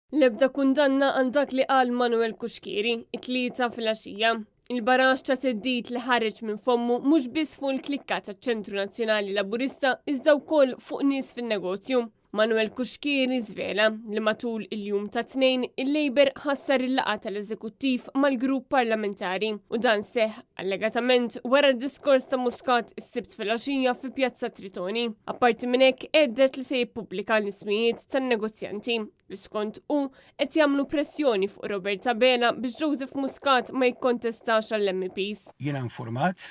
L-ebda kundanna għal dak li qal Manuel Kuxkieri, it-tlieta fil-għaxija. Il-barax ta' teddit li ħareġ minn fommu mhux biss fuq il-klikka taċ-Ċentru Nazzjonali Laburista iżda wkoll fuq nies fin-negozju. Manuel Kuxkieri żvela li matul il-jum ta' tnejn il-Labor ħassar il-laqgħa tal-Eżekuttiv mal-Grupp Parlamentari u dan seħħ allegatament wara d-diskors ta' Muscat is-Sibt fil-għaxija fi Pjazza Tritoni. Apparti minn hekk għeddet li se jippubblika l-ismijiet tan-negozjanti li skont qed jagħmlu pressjoni fuq Robert Tabela biex Joseph Muscat ma jikkontestax għall-MPs. Jiena informat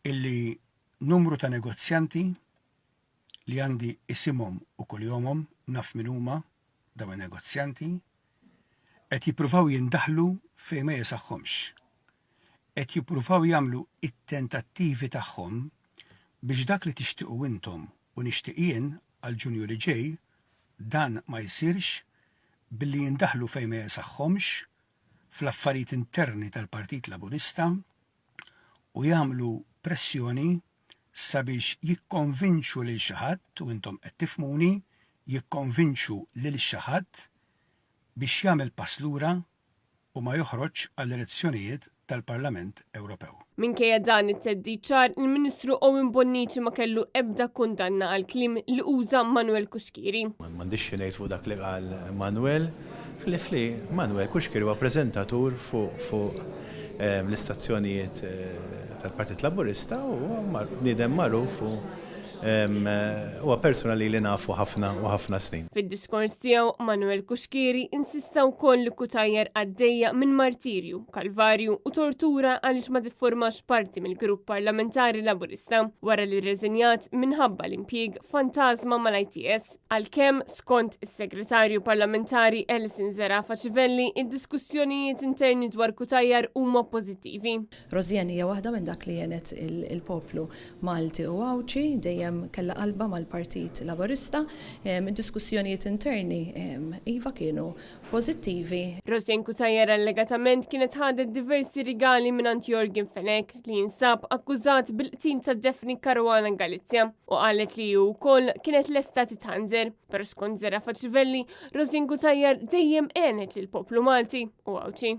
illi numru ta' negozjanti li għandi isimhom u kuljomhom naf min huma dawn negozjanti qed jippruvaw jindaħlu fejn ma jesaħħhomx. Qed jippruvaw jagħmlu it-tentattivi tagħhom biex dak li tixtiequ intom u nixtieq jien għal Ġunju li ġej dan ma jsirx billi jindaħlu fejn ma jesaħħhomx fl-affarijiet interni tal-Partit Laburista u jagħmlu pressjoni sabiex jikkonvinċu lil xi ħadd u intom qed tifhmuni jikkonvinċu lil xi ħadd biex jagħmel pass lura u ma joħroġ għall-elezzjonijiet tal-Parlament Ewropew. Minkejja dan it-teddid ċar, il-Ministru Owen Bonnici ma kellu ebda kundanna għal kliem li uża Manuel Kuxkieri. M'għandix xi ngħid fuq dak li qal Manuel, fl-ifli Manuel Kuxkieri huwa preżentatur fuq l-istazzjonijiet tal-Partit Laburista u bniedem magħruf huwa persuna li nafu ħafna snin. Fid-diskors tiegħu Manuel Kuxkieri insista wkoll li Kutajjar għaddejja minn martirju, kalvarju u tortura għaliex ma tiffurmax parti mill-Grupp Parlamentari Laburista wara li rreżinjat minħabba l-impjieg fantasma mal-ITS għalkemm skont is-Segretarju Parlamentari Ellison Zerafa Civelli id-diskussjonijiet interni dwar Kutajjar huma pożittivi. Rożjen hija waħda minn dak li jenet il-poplu Malti u Awċi dejjem kella qalba mal-Partit Laburista, diskussjonijiet interni iva kienu pożittivi. Rożjen Kutajjar allegatament kienet ħadet diversi rigali mingħand Jorgen Fenek li jinsab akkużat bil-qtil ta' Defni Caruana Galizja u qalet li hu wkoll kienet lesta titħanżer, però skont Zerafa Civelli, Rożjen Kutajjar dejjem għenet lill-poplu Malti u Awċi.